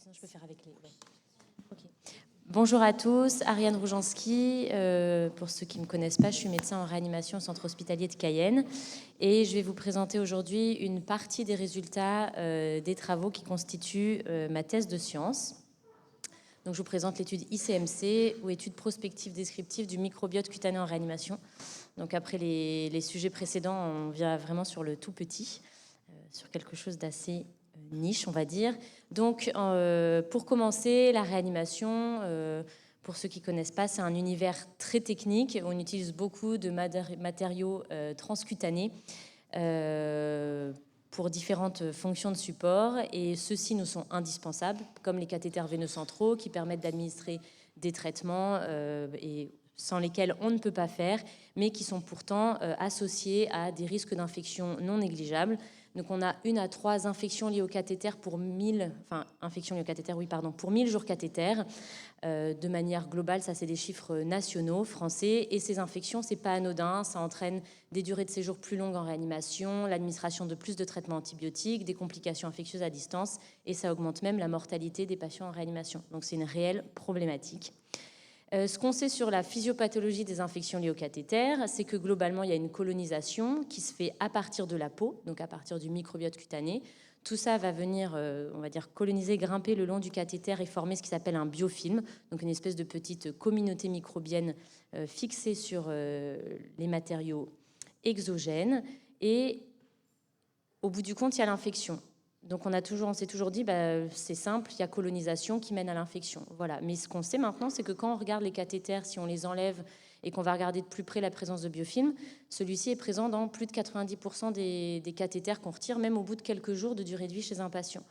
sinon je peux faire avec les... Ouais. Okay. Bonjour à tous, Ariane Roujanski. Pour ceux qui ne me connaissent pas, je suis médecin en réanimation au centre hospitalier de Cayenne et je vais vous présenter aujourd'hui une partie des résultats des travaux qui constituent ma thèse de science. Donc, je vous présente l'étude ICMC ou étude prospective descriptive du microbiote cutané en réanimation. Donc, après les sujets précédents, on vient vraiment sur le tout petit, sur quelque chose d'assez niche, on va dire. Donc, pour commencer, la réanimation, pour ceux qui ne connaissent pas, c'est un univers très technique. On utilise beaucoup de matériaux transcutanés pour différentes fonctions de support, et ceux-ci nous sont indispensables, comme les cathéters veineux centraux qui permettent d'administrer des traitements et sans lesquels on ne peut pas faire, mais qui sont pourtant associés à des risques d'infection non négligeables. Donc on a 1 à 3 infections liées au cathéter pour 1000, pour 1000 jours cathéter. De manière globale, ça c'est des chiffres nationaux, français, et ces infections, c'est pas anodin, ça entraîne des durées de séjour plus longues en réanimation, l'administration de plus de traitements antibiotiques, des complications infectieuses à distance, et ça augmente même la mortalité des patients en réanimation. Donc c'est une réelle problématique. Ce qu'on sait sur la physiopathologie des infections liées au cathéter, c'est que globalement, il y a une colonisation qui se fait à partir de la peau, donc à partir du microbiote cutané. Tout ça va venir, on va dire, coloniser, grimper le long du cathéter et former ce qui s'appelle un biofilm, donc une espèce de petite communauté microbienne fixée sur les matériaux exogènes. Et au bout du compte, il y a l'infection. Donc on s'est toujours dit, c'est simple, il y a colonisation qui mène à l'infection. Voilà. Mais ce qu'on sait maintenant, c'est que quand on regarde les cathéters, si on les enlève et qu'on va regarder de plus près la présence de biofilm, celui-ci est présent dans plus de 90% des cathéters qu'on retire, même au bout de quelques jours de durée de vie chez un patient.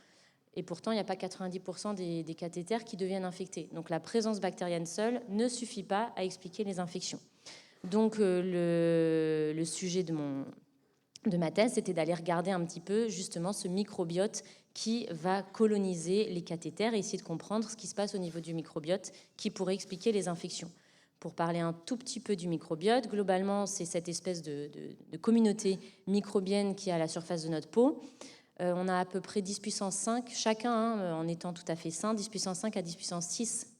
Et pourtant, il n'y a pas 90% des cathéters qui deviennent infectés. Donc la présence bactérienne seule ne suffit pas à expliquer les infections. Donc le sujet de ma thèse, c'était d'aller regarder un petit peu justement ce microbiote qui va coloniser les cathéters et essayer de comprendre ce qui se passe au niveau du microbiote qui pourrait expliquer les infections. Pour parler un tout petit peu du microbiote, globalement, c'est cette espèce de communauté microbienne qui est à la surface de notre peau. On a à peu près 10 puissance 5, chacun, en étant tout à fait sain, 10 puissance 5 à 10 puissance 6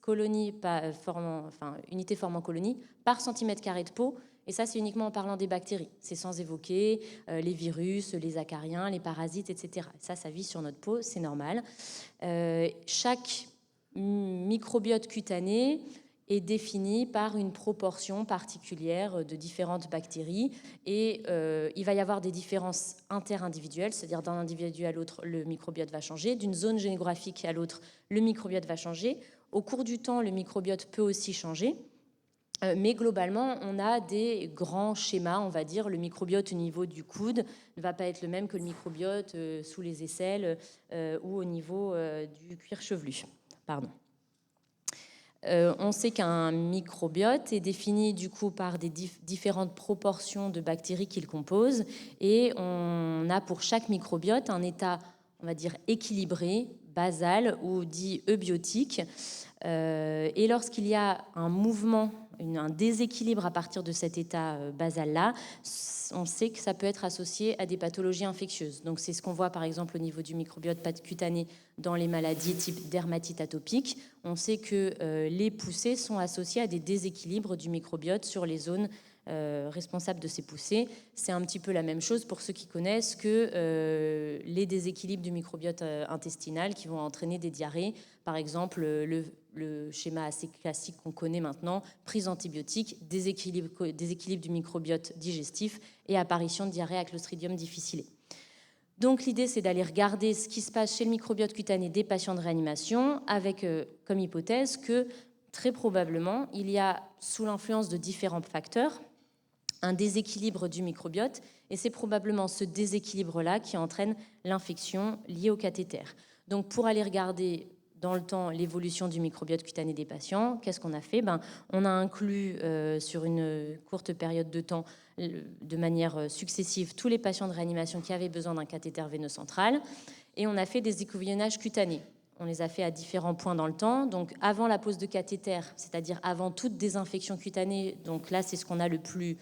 unités formant colonie par centimètre carré de peau. Et ça, c'est uniquement en parlant des bactéries. C'est sans évoquer les virus, les acariens, les parasites, etc. Ça vit sur notre peau, c'est normal. Chaque microbiote cutané est défini par une proportion particulière de différentes bactéries. Et il va y avoir des différences interindividuelles, c'est-à-dire d'un individu à l'autre, le microbiote va changer. D'une zone géographique à l'autre, le microbiote va changer. Au cours du temps, le microbiote peut aussi changer. Mais globalement, on a des grands schémas, on va dire. Le microbiote au niveau du coude ne va pas être le même que le microbiote sous les aisselles ou au niveau du cuir chevelu. Pardon. On sait qu'un microbiote est défini du coup par des différentes proportions de bactéries qu'il compose, et on a pour chaque microbiote un état, on va dire, équilibré, basal ou dit eubiotique. Et lorsqu'il y a un mouvement, un déséquilibre à partir de cet état basal-là, on sait que ça peut être associé à des pathologies infectieuses. Donc c'est ce qu'on voit par exemple au niveau du microbiote cutané dans les maladies type dermatite atopique. On sait que les poussées sont associées à des déséquilibres du microbiote sur les zones responsables de ces poussées. C'est un petit peu la même chose pour ceux qui connaissent que les déséquilibres du microbiote intestinal qui vont entraîner des diarrhées. Par exemple, le schéma assez classique qu'on connaît maintenant, prise d'antibiotiques, déséquilibre du microbiote digestif et apparition de diarrhée à Clostridium difficile. Donc l'idée, c'est d'aller regarder ce qui se passe chez le microbiote cutané des patients de réanimation avec comme hypothèse que très probablement, il y a, sous l'influence de différents facteurs, un déséquilibre du microbiote, et c'est probablement ce déséquilibre-là qui entraîne l'infection liée au cathéter. Donc pour aller regarder dans le temps l'évolution du microbiote cutané des patients, qu'est-ce qu'on a fait ? On a inclus sur une courte période de temps, de manière successive, tous les patients de réanimation qui avaient besoin d'un cathéter veineux central, et on a fait des échantillonnages cutanés. On les a fait à différents points dans le temps. Donc avant la pose de cathéter, c'est-à-dire avant toute désinfection cutanée, donc là c'est ce qu'on a le plus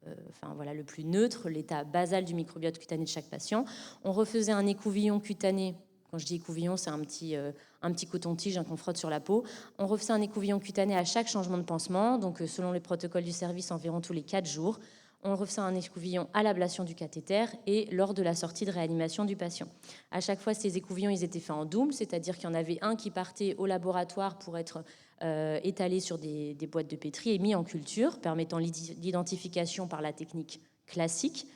le plus neutre, l'état basal du microbiote cutané de chaque patient. On refaisait un écouvillon cutané Quand je dis écouvillon, c'est un petit coton-tige qu'on frotte sur la peau. On refait un écouvillon cutané à chaque changement de pansement, donc selon les protocoles du service, environ tous les 4 jours. On refait un écouvillon à l'ablation du cathéter et lors de la sortie de réanimation du patient. À chaque fois, ces écouvillons, ils étaient faits en double, c'est-à-dire qu'il y en avait un qui partait au laboratoire pour être étalé sur des boîtes de pétri et mis en culture, permettant l'identification par la technique classique,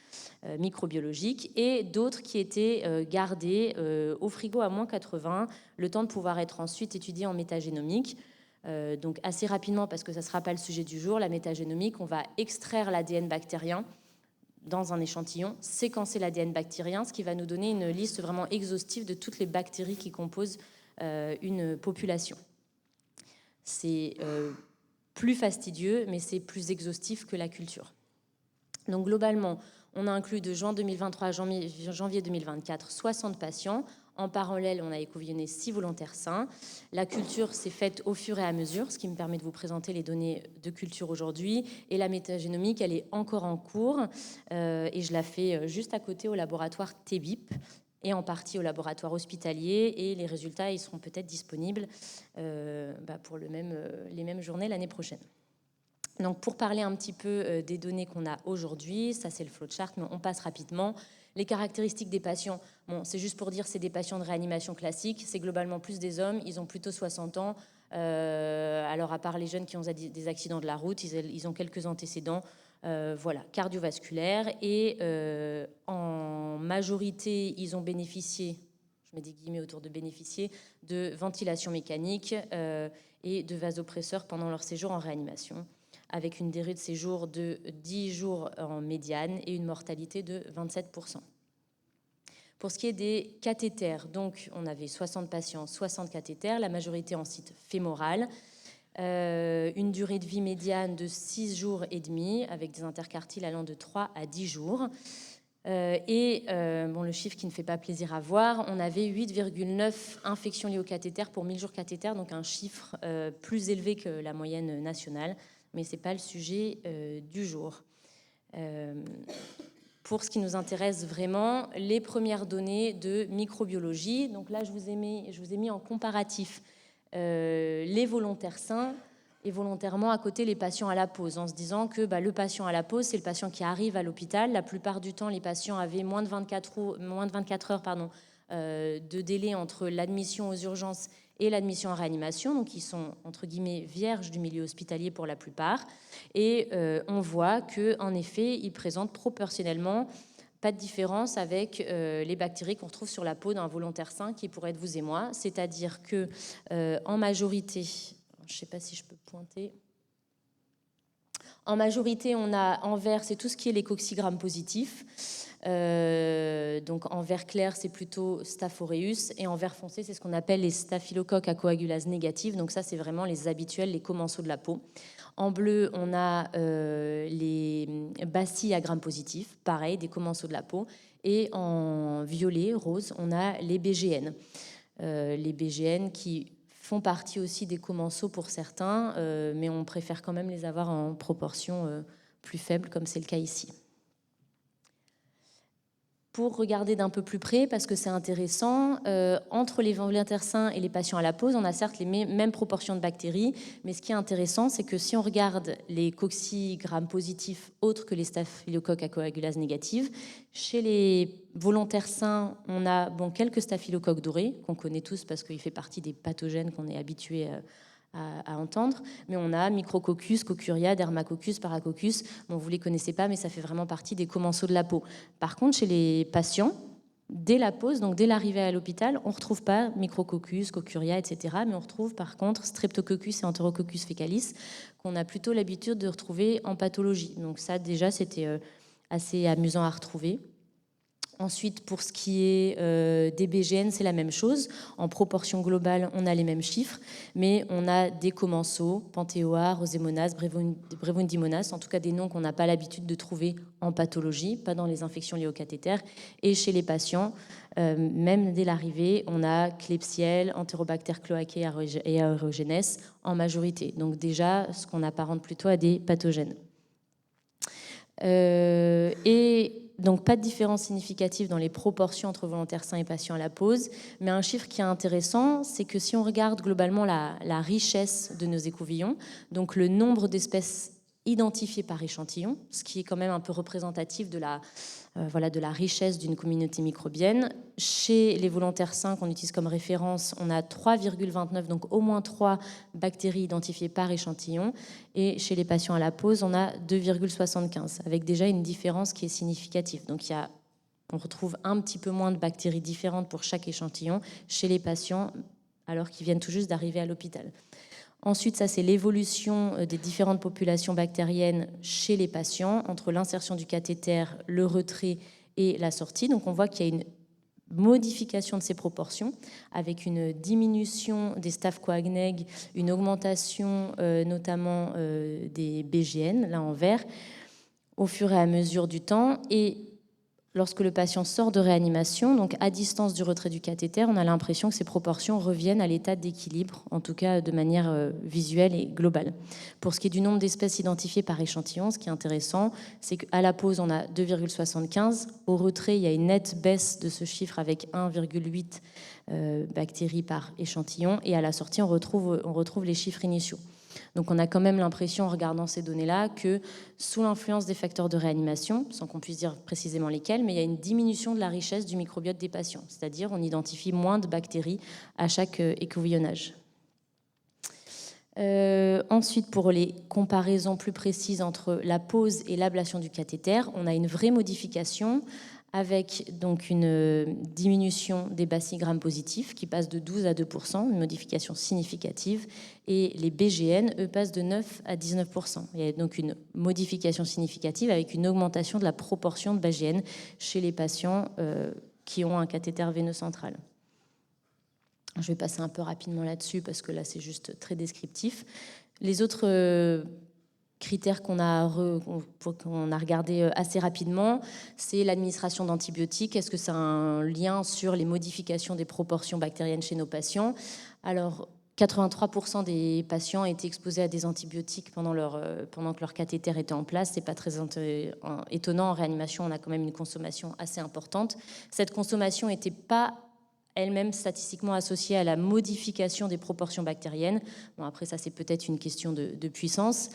microbiologique, et d'autres qui étaient gardés au frigo à -80, le temps de pouvoir être ensuite étudiés en métagénomique. Donc assez rapidement, parce que ça ne sera pas le sujet du jour, la métagénomique, on va extraire l'ADN bactérien dans un échantillon, séquencer l'ADN bactérien, ce qui va nous donner une liste vraiment exhaustive de toutes les bactéries qui composent une population. C'est plus fastidieux, mais c'est plus exhaustif que la culture. Donc globalement, on a inclus de juin 2023 à janvier 2024 60 patients. En parallèle, on a écouvillonné 6 volontaires sains. La culture s'est faite au fur et à mesure, ce qui me permet de vous présenter les données de culture aujourd'hui. Et la métagénomique, elle est encore en cours et je la fais juste à côté au laboratoire TBIP et en partie au laboratoire hospitalier. Et les résultats, ils seront peut-être disponibles pour les mêmes journées l'année prochaine. Donc pour parler un petit peu des données qu'on a aujourd'hui, ça c'est le flowchart, mais on passe rapidement. Les caractéristiques des patients, bon, c'est juste pour dire c'est des patients de réanimation classique, c'est globalement plus des hommes, ils ont plutôt 60 ans. Alors à part les jeunes qui ont des accidents de la route, ils ont quelques antécédents, voilà, cardiovasculaires. Et en majorité, ils ont bénéficié, je mets des guillemets autour de bénéficier, de ventilation mécanique et de vasopresseurs pendant leur séjour en réanimation, avec une durée de séjour de 10 jours en médiane et une mortalité de 27%. Pour ce qui est des cathéters, donc on avait 60 patients, 60 cathéters, la majorité en site fémoral, une durée de vie médiane de 6 jours et demi, avec des intercartiles allant de 3 à 10 jours. Le chiffre qui ne fait pas plaisir à voir, on avait 8,9 infections liées au cathéter pour 1000 jours cathéter, donc un chiffre plus élevé que la moyenne nationale, mais ce n'est pas le sujet du jour. Pour ce qui nous intéresse vraiment, les premières données de microbiologie. Donc là, je vous ai mis en comparatif les volontaires sains et volontairement à côté les patients à la pause, en se disant que le patient à la pause, c'est le patient qui arrive à l'hôpital. La plupart du temps, les patients avaient moins de 24 heures de délai entre l'admission aux urgences et l'admission en réanimation, donc ils sont entre guillemets vierges du milieu hospitalier pour la plupart. Et on voit qu'en effet, ils présentent proportionnellement pas de différence avec les bactéries qu'on retrouve sur la peau d'un volontaire sain qui pourrait être vous et moi, c'est-à-dire que en majorité, je ne sais pas si je peux pointer. En majorité, on a en vert, c'est tout ce qui est les cocci-grammes positifs. Donc en vert clair, c'est plutôt Staph aureus, et en vert foncé, c'est ce qu'on appelle les staphylocoques à coagulase négative. Donc ça, c'est vraiment les habituels, les commensaux de la peau. En bleu, on a les bacilles à grammes positifs, pareil, des commensaux de la peau. Et en violet, rose, on a les BGN. Les BGN qui font partie aussi des commensaux pour certains, mais on préfère quand même les avoir en proportion plus faible, comme c'est le cas ici. Pour regarder d'un peu plus près, parce que c'est intéressant, entre les volontaires sains et les patients à la pause, on a certes les mêmes proportions de bactéries, mais ce qui est intéressant, c'est que si on regarde les cocci-grammes positifs autres que les staphylocoques à coagulase négative, chez les volontaires sains, on a quelques staphylocoques dorés, qu'on connaît tous parce qu'il fait partie des pathogènes qu'on est habitué à entendre, mais on a Micrococcus, Cocuria, Dermacoccus, Paracoccus. Bon, vous ne les connaissez pas, mais ça fait vraiment partie des commensaux de la peau. Par contre, chez les patients, dès la pause, donc dès l'arrivée à l'hôpital, on ne retrouve pas Micrococcus, Cocuria, etc., mais on retrouve par contre Streptococcus et Enterococcus fecalis, qu'on a plutôt l'habitude de retrouver en pathologie. Donc ça, déjà, c'était assez amusant à retrouver. Ensuite, pour ce qui est des BGN, c'est la même chose. En proportion globale, on a les mêmes chiffres, mais on a des commensaux, Panthéoa, Rosémonas, Brevundimonas, en tout cas des noms qu'on n'a pas l'habitude de trouver en pathologie, pas dans les infections liées au cathéter. Et chez les patients, même dès l'arrivée, on a Klebsiella, Enterobacter cloacae et Aerogenes en majorité. Donc déjà, ce qu'on apparente plutôt à des pathogènes. Et donc pas de différence significative dans les proportions entre volontaires sains et patients à la pause, mais un chiffre qui est intéressant, c'est que si on regarde globalement la richesse de nos écouvillons, donc le nombre d'espèces identifiées par échantillon, ce qui est quand même un peu représentatif de la richesse d'une communauté microbienne. Chez les volontaires sains qu'on utilise comme référence, on a 3,29, donc au moins 3 bactéries identifiées par échantillon. Et chez les patients à la pause, on a 2,75, avec déjà une différence qui est significative. Donc on retrouve un petit peu moins de bactéries différentes pour chaque échantillon chez les patients, alors qu'ils viennent tout juste d'arriver à l'hôpital. Ensuite, ça, c'est l'évolution des différentes populations bactériennes chez les patients entre l'insertion du cathéter, le retrait et la sortie. Donc, on voit qu'il y a une modification de ces proportions avec une diminution des staph coagnegs, une augmentation notamment des BGN, là en vert, au fur et à mesure du temps. Et lorsque le patient sort de réanimation, donc à distance du retrait du cathéter, on a l'impression que ces proportions reviennent à l'état d'équilibre, en tout cas de manière visuelle et globale. Pour ce qui est du nombre d'espèces identifiées par échantillon, ce qui est intéressant, c'est qu'à la pause, on a 2,75. Au retrait, il y a une nette baisse de ce chiffre avec 1,8 bactéries par échantillon. Et à la sortie, on retrouve les chiffres initiaux. Donc on a quand même l'impression, en regardant ces données-là, que sous l'influence des facteurs de réanimation, sans qu'on puisse dire précisément lesquels, mais il y a une diminution de la richesse du microbiote des patients. C'est-à-dire on identifie moins de bactéries à chaque écouvillonnage. Ensuite, pour les comparaisons plus précises entre la pause et l'ablation du cathéter, on a une vraie modification avec donc une diminution des bacilles gram-positifs qui passe de 12 à 2%, une modification significative, et les BGN, eux, passent de 9 à 19%. Il y a donc une modification significative avec une augmentation de la proportion de BGN chez les patients qui ont un cathéter veineux central. Je vais passer un peu rapidement là-dessus parce que là, c'est juste très descriptif. Les autres critères qu'on a regardé assez rapidement, c'est l'administration d'antibiotiques. Est-ce que ça a un lien sur les modifications des proportions bactériennes chez nos patients? Alors, 83% des patients étaient exposés à des antibiotiques pendant que leur cathéter était en place. C'est pas très étonnant. En réanimation, on a quand même une consommation assez importante. Cette consommation n'était pas elle-même statistiquement associée à la modification des proportions bactériennes. Bon, après, ça, c'est peut-être une question de puissance.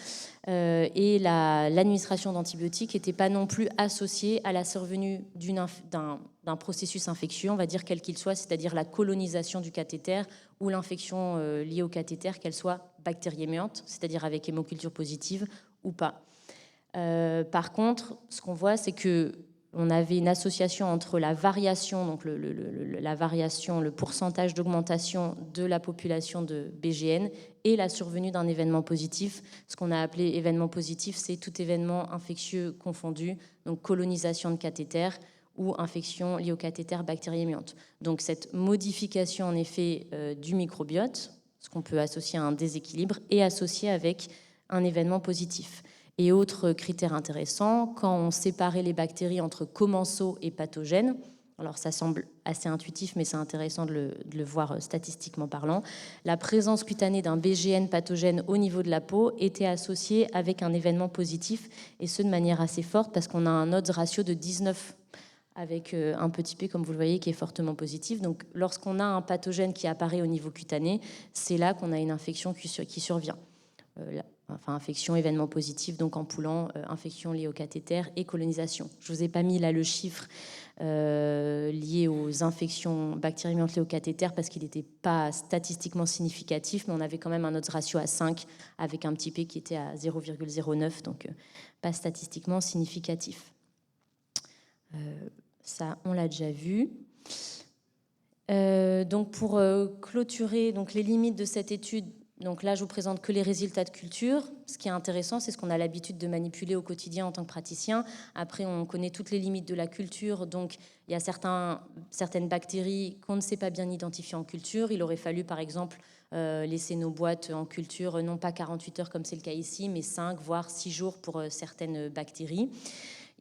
Et l'administration d'antibiotiques n'était pas non plus associée à la survenue d'un processus infectieux, on va dire quel qu'il soit, c'est-à-dire la colonisation du cathéter ou l'infection liée au cathéter, qu'elle soit bactériémiante, c'est-à-dire avec hémoculture positive ou pas. Par contre, ce qu'on voit, c'est que on avait une association entre la variation, donc le pourcentage d'augmentation de la population de BGN et la survenue d'un événement positif. Ce qu'on a appelé événement positif, c'est tout événement infectieux confondu, donc colonisation de cathéter ou infection liée au cathéter bactériémiante. Donc cette modification en effet du microbiote, ce qu'on peut associer à un déséquilibre, est associée avec un événement positif. Et autre critère intéressant, quand on séparait les bactéries entre commensaux et pathogènes, alors ça semble assez intuitif, mais c'est intéressant de le voir statistiquement parlant, la présence cutanée d'un BGN pathogène au niveau de la peau était associée avec un événement positif, et ce de manière assez forte, parce qu'on a un odds ratio de 19, avec un petit p, comme vous le voyez, qui est fortement positif. Donc lorsqu'on a un pathogène qui apparaît au niveau cutané, c'est là qu'on a une infection qui survient. Enfin, infection, événement positif, donc ampoulant, infection liée au cathéter et colonisation. Je ne vous ai pas mis là le chiffre lié aux infections bactériémiantes liées au cathéter parce qu'il n'était pas statistiquement significatif, mais on avait quand même un odds ratio à 5 avec un petit p qui était à 0,09, donc pas statistiquement significatif. Ça, on l'a déjà vu. Donc pour clôturer donc les limites de cette étude, donc là je vous présente que les résultats de culture. Ce qui est intéressant, c'est ce qu'on a l'habitude de manipuler au quotidien en tant que praticien. Après, on connaît toutes les limites de la culture, donc il y a certaines bactéries qu'on ne sait pas bien identifier en culture. Il aurait fallu par exemple laisser nos boîtes en culture non pas 48 heures comme c'est le cas ici, mais 5 voire 6 jours pour certaines bactéries.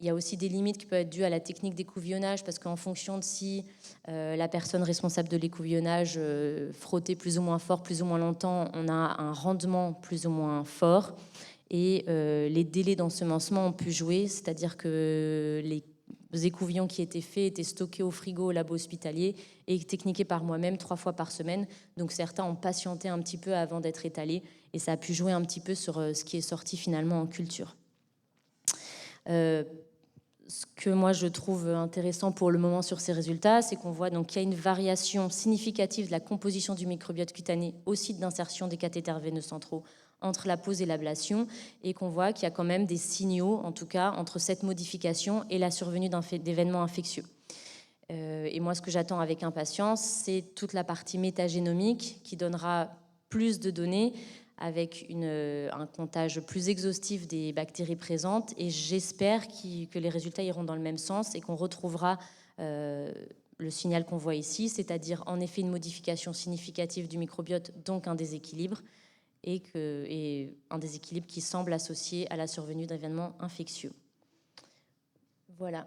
Il y a aussi des limites qui peuvent être dues à la technique d'écouvillonnage, parce qu'en fonction de si la personne responsable de l'écouvillonnage frottait plus ou moins fort, plus ou moins longtemps, on a un rendement plus ou moins fort. Et les délais d'ensemencement ont pu jouer, c'est-à-dire que les écouvillons qui étaient faits étaient stockés au frigo au labo hospitalier et techniqués par moi-même 3 fois par semaine. Donc certains ont patienté un petit peu avant d'être étalés et ça a pu jouer un petit peu sur ce qui est sorti finalement en culture. Ce que moi je trouve intéressant pour le moment sur ces résultats, c'est qu'on voit donc qu'il y a une variation significative de la composition du microbiote cutané au site d'insertion des cathéters veineux centraux entre la pose et l'ablation, et qu'on voit qu'il y a quand même des signaux, en tout cas, entre cette modification et la survenue d'événements infectieux. Et moi, ce que j'attends avec impatience, c'est toute la partie métagénomique qui donnera plus de données avec un comptage plus exhaustif des bactéries présentes, et j'espère que les résultats iront dans le même sens et qu'on retrouvera le signal qu'on voit ici, c'est-à-dire en effet une modification significative du microbiote, donc un déséquilibre, et un déséquilibre qui semble associé à la survenue d'événements infectieux. Voilà.